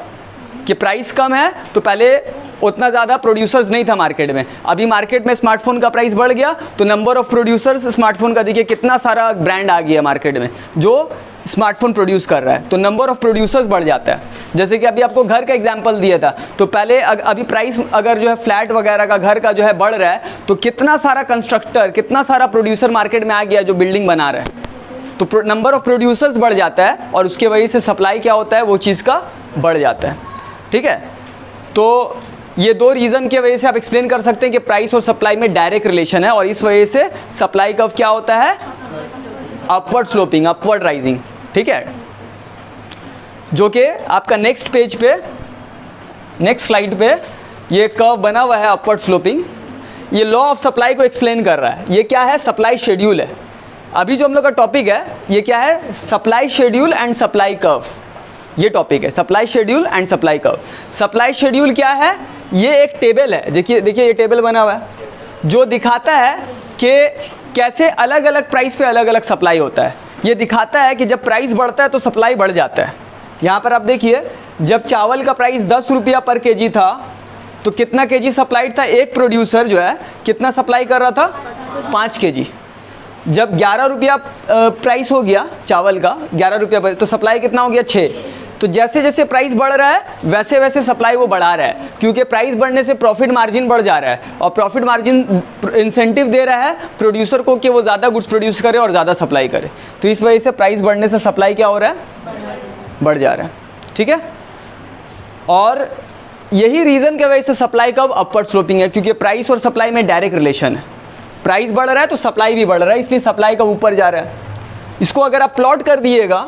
कि प्राइस कम है तो पहले उतना ज़्यादा प्रोड्यूसर्स नहीं था मार्केट में, अभी मार्केट में स्मार्टफोन का प्राइस बढ़ गया तो नंबर ऑफ प्रोड्यूसर्स स्मार्टफोन का, देखिए कितना सारा ब्रांड आ गया मार्केट में जो स्मार्टफोन प्रोड्यूस कर रहा है, तो नंबर ऑफ प्रोड्यूसर्स बढ़ जाता है। जैसे कि अभी आपको घर का एग्जांपल दिया था, तो पहले अभी प्राइस अगर जो है फ्लैट वगैरह का घर का जो है बढ़ रहा है, तो कितना सारा कंस्ट्रक्टर, कितना सारा प्रोड्यूसर मार्केट में आ गया जो बिल्डिंग बना रहा है, तो नंबर ऑफ प्रोड्यूसर्स बढ़ जाता है और उसके वजह से सप्लाई क्या होता है, वो चीज़ का बढ़ जाता है, ठीक है। तो ये 2 रीज़न की वजह से आप एक्सप्लेन कर सकते हैं कि प्राइस और सप्लाई में डायरेक्ट रिलेशन है, और इस वजह से सप्लाई कर्व क्या होता है, अपवर्ड स्लोपिंग, अपवर्ड राइजिंग, ठीक है। जो कि आपका नेक्स्ट पेज पे, नेक्स्ट स्लाइड पे ये कर्व बना हुआ है अपवर्ड स्लोपिंग। ये लॉ ऑफ सप्लाई को एक्सप्लेन कर रहा है। ये क्या है, सप्लाई शेड्यूल है। अभी जो हम लोग का टॉपिक है ये क्या है, supply schedule and supply curve, ये टॉपिक है, supply schedule and supply curve. Supply schedule क्या है, ये एक टेबल है, देखिए ये टेबल बना हुआ है जो दिखाता है कि कैसे अलग अलग प्राइस पे अलग अलग सप्लाई होता है। ये दिखाता है कि जब प्राइस बढ़ता है तो सप्लाई बढ़ जाता है। यहाँ पर आप देखिए, जब चावल का प्राइस 10 रुपया पर केजी था तो कितना केजी सप्लाइड था, एक प्रोड्यूसर जो है कितना सप्लाई कर रहा था, 5 केजी। जब 11 रुपया प्राइस हो गया चावल का, 11 रुपया पर, तो सप्लाई कितना हो गया, 6। तो जैसे जैसे प्राइस बढ़ रहा है वैसे वैसे सप्लाई वो बढ़ा रहा है, क्योंकि प्राइस बढ़ने से प्रॉफिट मार्जिन बढ़ जा रहा है और प्रॉफिट मार्जिन इंसेंटिव दे रहा है प्रोड्यूसर को कि वो ज़्यादा गुड्स प्रोड्यूस करे और ज़्यादा सप्लाई करे। तो इस वजह से प्राइस बढ़ने से सप्लाई क्या हो रहा है, बढ़ जा रहा है। ठीक है, और यही रीज़न की वजह से सप्लाई का अपवर्ड स्लोपिंग है, क्योंकि प्राइस और सप्लाई में डायरेक्ट रिलेशन है। प्राइस बढ़ रहा है तो सप्लाई भी बढ़ रहा है, इसलिए सप्लाई का ऊपर जा रहा है। इसको अगर आप प्लॉट कर दिएगा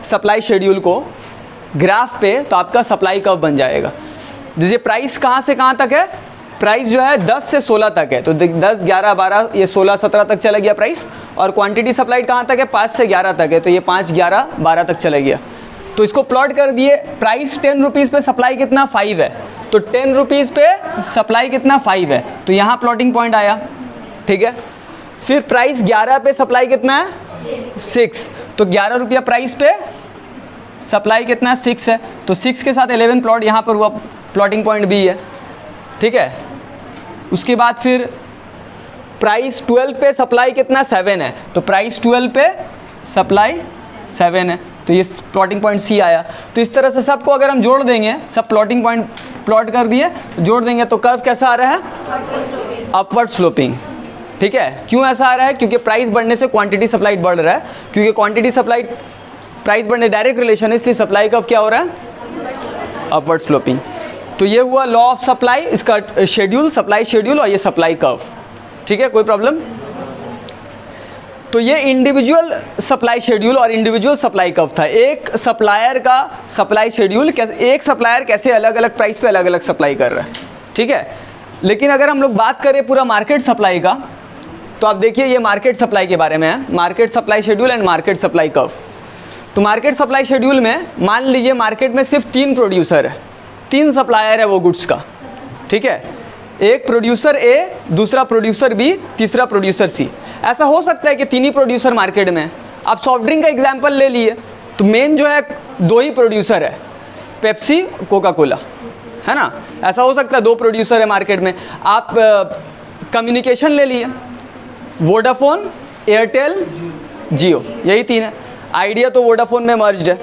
सप्लाई शेड्यूल को ग्राफ पे तो आपका सप्लाई कर्व बन जाएगा। जैसे प्राइस कहाँ से कहाँ तक है, प्राइस जो है 10 से 16 तक है, तो 10, 11, 12, ये 16, 17 तक चला गया प्राइस। और क्वांटिटी सप्लाइड कहाँ तक है, 5 से 11 तक है, तो ये 5, 11, 12 तक चला गया। तो इसको प्लॉट कर दिए, प्राइस 10 रुपीज़ पे सप्लाई कितना 5 है, तो 10 रुपीज़ पे सप्लाई कितना 5 है, तो यहाँ प्लॉटिंग पॉइंट आया। ठीक है, फिर प्राइस 11 पे सप्लाई कितना है 6, तो 11 रुपया प्राइस पे सप्लाई कितना 6 है, तो 6 के साथ 11 प्लॉट यहाँ पर हुआ, प्लॉटिंग पॉइंट बी है। ठीक है, उसके बाद फिर प्राइस 12 पे सप्लाई कितना 7 है, तो प्राइस 12 पे सप्लाई 7 है, तो ये प्लॉटिंग पॉइंट सी आया। तो इस तरह से सबको अगर हम जोड़ देंगे, सब प्लॉटिंग पॉइंट प्लॉट कर दिए, जोड़ देंगे तो कर्व कैसा आ रहा है, अपवर्ड स्लोपिंग। ठीक है, क्यों ऐसा आ रहा है, क्योंकि प्राइस बढ़ने से क्वांटिटी सप्लाइड बढ़ रहा है, क्योंकि क्वांटिटी सप्लाइड प्राइस बढ़ने डायरेक्ट रिलेशन है, इसलिए सप्लाई कर्व क्या हो रहा है, अपवर्ड स्लोपिंग। तो ये हुआ लॉ ऑफ सप्लाई, इसका शेड्यूल, सप्लाई शेड्यूल, और ये सप्लाई कर्व। ठीक है, कोई प्रॉब्लम। तो ये इंडिविजुअल सप्लाई शेड्यूल और इंडिविजुअल सप्लाई कर्व था। एक सप्लायर का सप्लाई शेड्यूल कैसे, एक सप्लायर कैसे अलग अलग प्राइस पे अलग अलग सप्लाई कर रहा है। ठीक है, लेकिन अगर हम लोग बात करें पूरा मार्केट सप्लाई का, तो आप देखिए ये मार्केट सप्लाई के बारे में है, market supply schedule and market supply curve. तो मार्केट सप्लाई शेड्यूल में मान लीजिए मार्केट में सिर्फ 3 प्रोड्यूसर है, 3 सप्लायर है वो गुड्स का। ठीक है, एक प्रोड्यूसर ए, दूसरा प्रोड्यूसर बी, तीसरा प्रोड्यूसर सी। ऐसा हो सकता है कि 3 ही प्रोड्यूसर मार्केट में। आप सॉफ्ट ड्रिंक का एग्जांपल ले लिए तो मेन जो है 2 ही प्रोड्यूसर है, पेप्सी, कोका कोला, है ना। ऐसा हो सकता है 2 प्रोड्यूसर है मार्केट में। आप कम्युनिकेशन ले लिए, वोडाफोन, एयरटेल, जियो, यही 3 है। आइडिया तो वोडाफोन में मर्ज्ड है,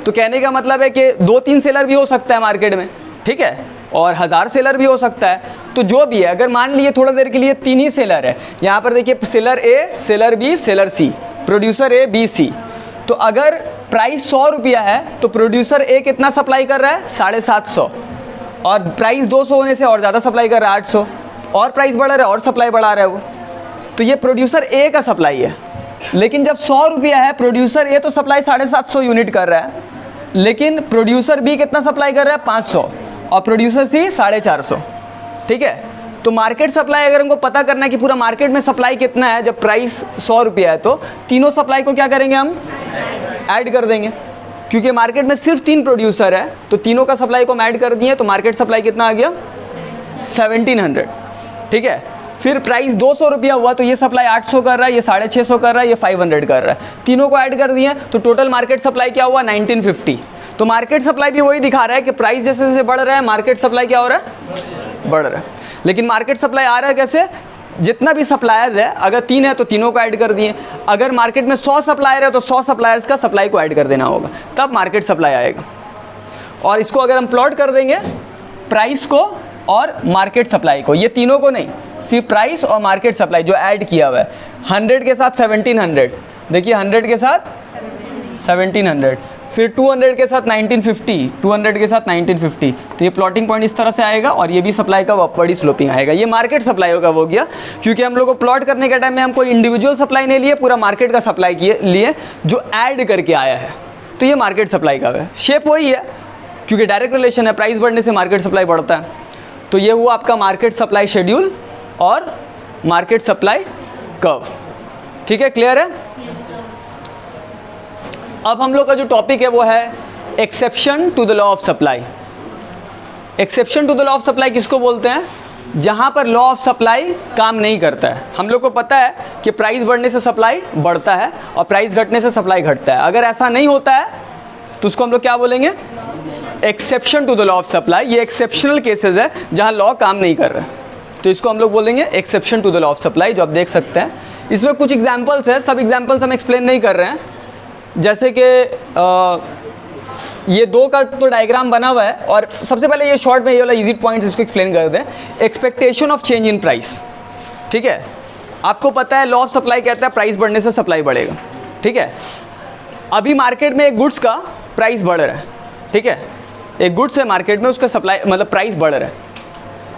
तो कहने का मतलब है कि 2-3 सेलर भी हो सकता है मार्केट में। ठीक है, और 1000 सेलर भी हो सकता है। तो जो भी है, अगर मान लिए थोड़ा देर के लिए 3 ही सेलर है, यहाँ पर देखिए सेलर ए, सेलर बी, सेलर सी, प्रोड्यूसर ए, बी, सी। तो अगर प्राइस 100 रुपया है तो प्रोड्यूसर ए कितना सप्लाई कर रहा है, 750, और प्राइस 200 होने से और ज़्यादा सप्लाई कर रहा है, 800, और प्राइस बढ़ा रहा है और सप्लाई बढ़ा रहा है वो। तो ये प्रोड्यूसर ए का सप्लाई है। लेकिन जब 100 रुपया है, प्रोड्यूसर ए तो सप्लाई 750 यूनिट कर रहा है, लेकिन प्रोड्यूसर बी कितना सप्लाई कर रहा है, 500, और प्रोड्यूसर सी 450। ठीक है, तो मार्केट सप्लाई अगर हमको पता करना है कि पूरा मार्केट में सप्लाई कितना है, जब प्राइस 100 रुपया है, तो तीनों सप्लाई को क्या करेंगे, हम ऐड कर देंगे। क्योंकि मार्केट में सिर्फ 3 प्रोड्यूसर है, तो तीनों का सप्लाई को हम ऐड कर दिए, तो मार्केट सप्लाई कितना आ गया, 1700। ठीक है, फिर प्राइस 200 रुपया हुआ, तो ये सप्लाई 800 कर रहा है, ये 650 कर रहा है, ये 500 कर रहा है। तीनों को ऐड कर दिए तो टोटल मार्केट सप्लाई क्या हुआ, 1950। तो मार्केट सप्लाई भी वही दिखा रहा है कि प्राइस जैसे जैसे बढ़ रहा है, मार्केट सप्लाई क्या हो रहा है, बढ़ रहा है। लेकिन मार्केट सप्लाई आ रहा है कैसे, जितना भी सप्लायर्स है, अगर 3 है तो तीनों को ऐड कर दिए। अगर मार्केट में 100 सप्लायर है तो 100 सप्लायर्स का सप्लाई को ऐड कर देना होगा, तब मार्केट सप्लाई आएगा। और इसको अगर हम प्लॉट कर देंगे, प्राइस को और मार्केट सप्लाई को, ये तीनों को नहीं, सिर्फ प्राइस और मार्केट सप्लाई जो ऐड किया हुआ है, 100 के साथ 1700, देखिए 100 के साथ 1700, फिर 200 के साथ 1950, 200 के साथ 1950। तो ये प्लॉटिंग पॉइंट इस तरह से आएगा, और ये भी सप्लाई का अपवर्ड स्लोपिंग आएगा। ये मार्केट सप्लाई होगा हो गया, क्योंकि हम लोग को प्लॉट करने के टाइम में हम कोई इंडिविजुअल सप्लाई नहीं लिए, पूरा मार्केट का सप्लाई किए लिए जो ऐड करके आया है। तो ये मार्केट सप्लाई का है, शेप वही है, क्योंकि डायरेक्ट रिलेशन है, प्राइस बढ़ने से मार्केट सप्लाई बढ़ता है। तो ये हुआ आपका मार्केट सप्लाई शेड्यूल और मार्केट सप्लाई कर्व। ठीक है, क्लियर है। अब हम लोग का जो टॉपिक है वो है exception to the law of supply. Exception to the law of supply किसको बोलते हैं, जहां पर लॉ ऑफ सप्लाई काम नहीं करता है। हम लोग को पता है कि प्राइस बढ़ने से सप्लाई बढ़ता है और प्राइस घटने से सप्लाई घटता है। अगर ऐसा नहीं होता है तो उसको हम लोग क्या बोलेंगे, exception to the law of supply. ये एक्सेप्शनल केसेस है जहां लॉ काम नहीं कर रहा है, तो इसको हम लोग बोलेंगे exception to the law of supply, जो आप देख सकते हैं। इसमें कुछ एग्जाम्पल्स है, सब एग्जाम्पल्स हम एक्सप्लेन नहीं कर रहे हैं। जैसे कि ये दो का तो डायग्राम बना हुआ है, और सबसे पहले ये शॉर्ट में ये वाला इजी पॉइंट इसको एक्सप्लेन कर दें। Expectation of change in price, ठीक है, आपको पता है लॉ ऑफ सप्लाई कहता है प्राइस बढ़ने से सप्लाई बढ़ेगा, ठीक है। अभी मार्केट में एक गुड्स का प्राइस बढ़ रहा है, ठीक है, एक गुड्स है मार्केट में, उसका सप्लाई मतलब प्राइस बढ़ रहा है,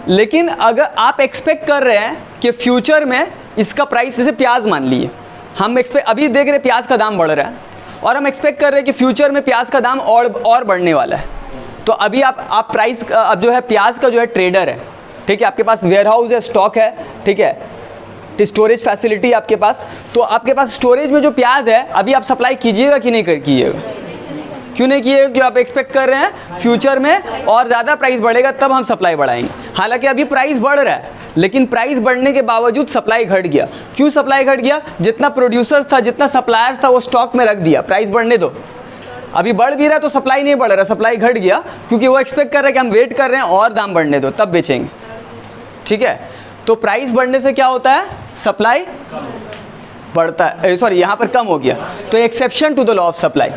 लेकिन अगर आप एक्सपेक्ट कर रहे हैं कि फ्यूचर में इसका प्राइस, जैसे प्याज मान लिए, हम एक्सपेक्ट अभी देख रहे हैं प्याज का दाम बढ़ रहा है और हम एक्सपेक्ट कर रहे हैं कि फ्यूचर में प्याज का दाम और बढ़ने वाला है। तो अभी आप प्राइस, अब जो है प्याज का जो है ट्रेडर है, ठीक है, आपके पास वेयर हाउस है, स्टॉक है, ठीक है, स्टोरेज फैसिलिटी आपके पास, तो आपके पास स्टोरेज में जो प्याज है अभी आप सप्लाई कीजिएगा कि नहीं कीजिएगा, क्यों नहीं किए? क्योंकि आप एक्सपेक्ट कर रहे हैं फ्यूचर में और ज़्यादा प्राइस बढ़ेगा तब हम सप्लाई बढ़ाएंगे। हालांकि अभी प्राइस बढ़ रहा है, लेकिन प्राइस बढ़ने के बावजूद सप्लाई घट गया। क्यों सप्लाई घट गया? जितना प्रोड्यूसर्स था, जितना सप्लायर्स था, वो स्टॉक में रख दिया, प्राइस बढ़ने दो। अभी बढ़ भी रहा तो सप्लाई नहीं बढ़ रहा, सप्लाई घट गया, क्योंकि वो एक्सपेक्ट कर रहे हैं कि हम वेट कर रहे हैं और दाम बढ़ने दो तब बेचेंगे, ठीक है। तो प्राइस बढ़ने से क्या होता है? सप्लाई बढ़ता है, सॉरी यहाँ पर कम हो गया। तो exception to the law of supply,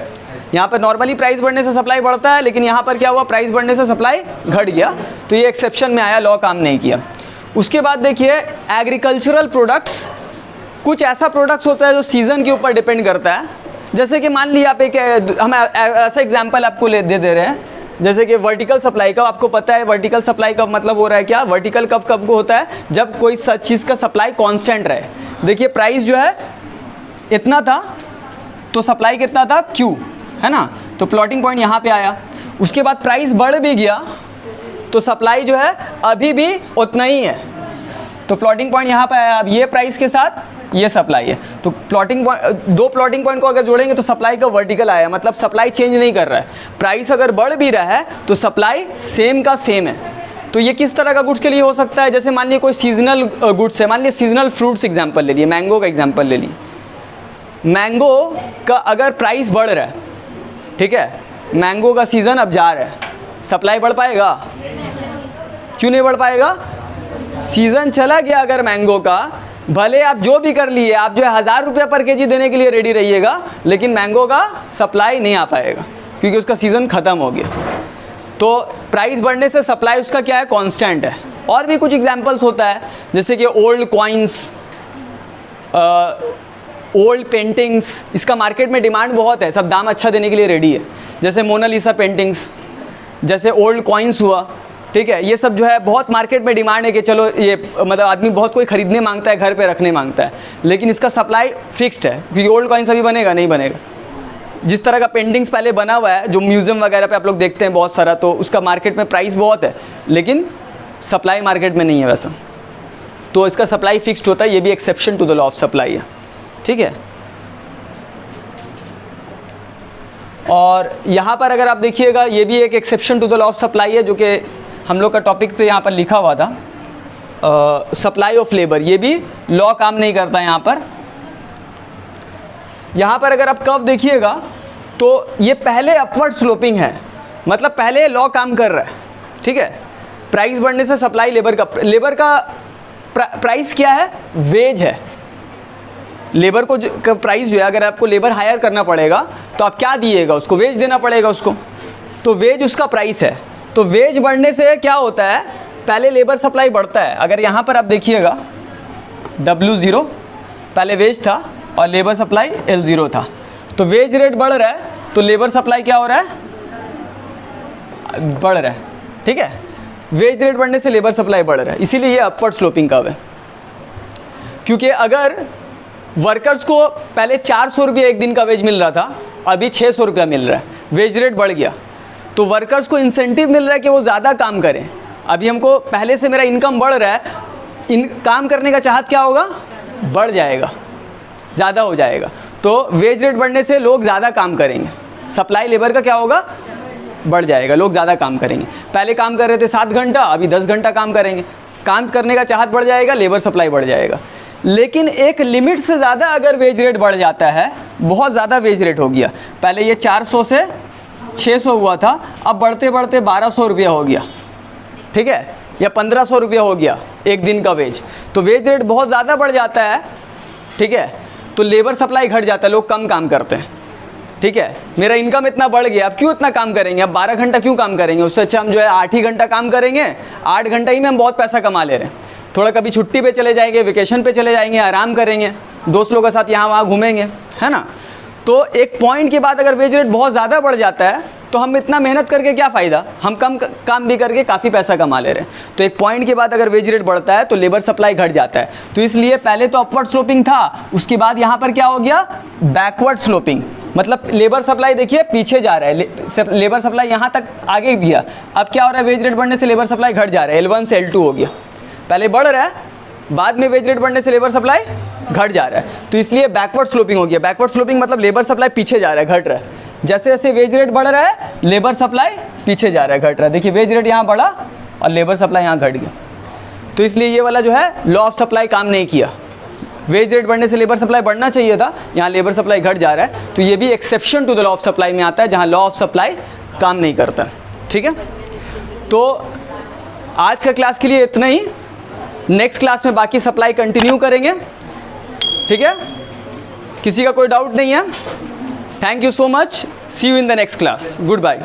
यहाँ पर नॉर्मली प्राइस बढ़ने से सप्लाई बढ़ता है, लेकिन यहाँ पर क्या हुआ? प्राइस बढ़ने से सप्लाई घट गया, तो ये एक्सेप्शन में आया, लॉ काम नहीं किया। उसके बाद देखिए एग्रीकल्चरल प्रोडक्ट्स, कुछ ऐसा प्रोडक्ट्स होता है जो सीज़न के ऊपर डिपेंड करता है। जैसे कि मान लिया आप हम ऐसा एग्जांपल आपको दे रहे हैं, जैसे कि वर्टिकल सप्लाई का। आपको पता है वर्टिकल सप्लाई का मतलब हो रहा है क्या? वर्टिकल कब को होता है? जब कोई सच चीज़ का सप्लाई कांस्टेंट रहे। देखिए प्राइस जो है इतना था तो सप्लाई कितना था? क्यू, है ना। तो प्लॉटिंग पॉइंट यहाँ पे आया। उसके बाद प्राइस बढ़ भी गया तो सप्लाई जो है अभी भी उतना ही है, तो प्लॉटिंग पॉइंट यहाँ पे आया। अब ये प्राइस के साथ ये सप्लाई है, तो प्लॉटिंग पॉइंट, दो प्लॉटिंग पॉइंट को अगर जोड़ेंगे तो सप्लाई का वर्टिकल आया, मतलब सप्लाई चेंज नहीं कर रहा है। प्राइस अगर बढ़ भी रहा है तो सप्लाई सेम का सेम है। तो ये किस तरह का गुड्स के लिए हो सकता है? जैसे मान लिया कोई सीजनल गुड्स है, मान लिया सीजनल फ्रूट्स एग्जाम्पल ले लिए, मैंगो का एग्जाम्पल ले लिए। मैंगो का अगर प्राइस बढ़ रहा है, ठीक है, मैंगो का सीज़न अब जा रहा है, सप्लाई बढ़ पाएगा? क्यों नहीं बढ़ पाएगा? सीज़न चला गया अगर मैंगो का, भले आप जो भी कर लिए, आप जो है 1000 रुपये पर केजी देने के लिए रेडी रहिएगा, लेकिन मैंगो का सप्लाई नहीं आ पाएगा क्योंकि उसका सीज़न ख़त्म हो गया। तो प्राइस बढ़ने से सप्लाई उसका क्या है? कांस्टेंट है। और भी कुछ एग्जांपल्स होता है, जैसे कि ओल्ड कॉइन्स, ओल्ड पेंटिंग्स, इसका मार्केट में डिमांड बहुत है, सब दाम अच्छा देने के लिए रेडी है। जैसे मोनालिसा पेंटिंग्स, जैसे ओल्ड कॉइन्स हुआ, ठीक है, ये सब जो है बहुत मार्केट में डिमांड है कि चलो ये मतलब आदमी बहुत कोई ख़रीदने मांगता है, घर पे रखने मांगता है, लेकिन इसका सप्लाई फिक्स्ड है क्योंकि ओल्ड कॉइन्स अभी बनेगा नहीं बनेगा। जिस तरह का पेंटिंग्स पहले बना हुआ है जो म्यूज़ियम वगैरह पे आप लोग देखते हैं बहुत सारा, तो उसका मार्केट में प्राइस बहुत है, लेकिन सप्लाई मार्केट में नहीं है वैसा, तो इसका सप्लाई फिक्स्ड होता है। ये भी exception to the law of supply है, ठीक है। और यहाँ पर अगर आप देखिएगा, ये भी एक exception to the law of supply है, जो कि हम लोग का टॉपिक पे यहाँ पर लिखा हुआ था, सप्लाई ऑफ लेबर। ये भी लॉ काम नहीं करता यहाँ पर। यहाँ पर अगर आप कर्व देखिएगा तो ये पहले अपवर्ड स्लोपिंग है, मतलब पहले लॉ काम कर रहा है, ठीक है। प्राइस बढ़ने से सप्लाई, लेबर का प्राइस क्या है? वेज है। लेबर को प्राइस जो है, अगर आपको लेबर हायर करना पड़ेगा तो आप क्या दिएगा? उसको वेज देना पड़ेगा उसको, तो वेज उसका प्राइस है। तो वेज बढ़ने से क्या होता है? पहले लेबर सप्लाई बढ़ता है। अगर यहाँ पर आप देखिएगा W0 पहले वेज था और लेबर सप्लाई L0 था, तो वेज रेट बढ़ रहा है तो लेबर सप्लाई क्या हो रहा है? बढ़ रहा है, ठीक है। वेज रेट बढ़ने से लेबर सप्लाई बढ़ रहा है, इसीलिए ये अपवर्ड स्लोपिंग कर्व है। क्योंकि अगर वर्कर्स को पहले 400 रुपये एक दिन का वेज मिल रहा था, अभी 600 रुपया मिल रहा है, वेज रेट बढ़ गया, तो वर्कर्स को इंसेंटिव मिल रहा है कि वो ज़्यादा काम करें। अभी हमको पहले से मेरा इनकम बढ़ रहा है, काम करने का चाहत क्या होगा? बढ़ जाएगा, ज़्यादा हो जाएगा। तो वेज रेट बढ़ने से लोग ज़्यादा काम करेंगे, सप्लाई लेबर का क्या होगा? बढ़ जाएगा, लोग ज़्यादा काम करेंगे। पहले काम कर रहे थे 7 घंटा, अभी 10 घंटा काम करेंगे, काम करने का चाहत बढ़ जाएगा, लेबर सप्लाई बढ़ जाएगा। लेकिन एक लिमिट से ज़्यादा अगर वेज रेट बढ़ जाता है, बहुत ज़्यादा वेज रेट हो गया, पहले ये 400 से 600 हुआ था, अब बढ़ते बढ़ते 1200 रुपया हो गया, ठीक है, या 1500 रुपया हो गया एक दिन का वेज, तो वेज रेट बहुत ज़्यादा बढ़ जाता है, ठीक है, तो लेबर सप्लाई घट जाता है, लोग कम काम करते हैं। ठीक है, मेरा इनकम इतना बढ़ गया, अब क्यों इतना काम करेंगे, अब 12 घंटा क्यों काम करेंगे, उससे अच्छा हम जो है 8 ही घंटा काम करेंगे, 8 घंटा ही में हम बहुत पैसा कमा ले रहे हैं। थोड़ा कभी छुट्टी पे चले जाएंगे, वेकेशन पे चले जाएंगे, आराम करेंगे, दोस्त लोगों के साथ यहाँ वहाँ घूमेंगे, है ना। तो एक पॉइंट के बाद अगर वेज रेट बहुत ज़्यादा बढ़ जाता है तो हम इतना मेहनत करके क्या फ़ायदा, हम कम काम भी करके काफ़ी पैसा कमा ले रहे हैं। तो एक पॉइंट के बाद अगर वेज रेट बढ़ता है तो लेबर सप्लाई घट जाता है। तो इसलिए पहले तो अपवर्ड स्लोपिंग था, उसके बाद यहाँ पर क्या हो गया, बैकवर्ड स्लोपिंग, मतलब लेबर सप्लाई देखिए पीछे जा रहा है, लेबर सप्लाई यहाँ तक आगे गया, अब क्या हो रहा है, वेज रेट बढ़ने से लेबर सप्लाई घट जा रहा है, L1 से L2 हो गया, पहले बढ़ रहा है, बाद में वेज रेट बढ़ने से लेबर सप्लाई घट जा रहा है। तो इसलिए बैकवर्ड स्लोपिंग हो गया। बैकवर्ड स्लोपिंग मतलब लेबर सप्लाई पीछे जा रहा है, घट रहा है, जैसे जैसे वेज रेट बढ़ रहा है लेबर सप्लाई पीछे जा रहा है, घट रहा है। देखिए वेज रेट यहाँ बढ़ा और लेबर सप्लाई यहाँ घट गया। तो इसलिए ये वाला जो है लॉ ऑफ सप्लाई काम नहीं किया, वेज रेट बढ़ने से लेबर सप्लाई बढ़ना चाहिए था, यहाँ लेबर सप्लाई घट जा रहा है। तो ये भी exception to the law of supply में आता है, जहाँ लॉ ऑफ सप्लाई काम नहीं करता। ठीक है, तो आज का क्लास के लिए इतना ही, नेक्स्ट क्लास में बाकी सप्लाई कंटिन्यू करेंगे। ठीक है, किसी का कोई डाउट नहीं है? Thank you so much, see you in the next class, good bye.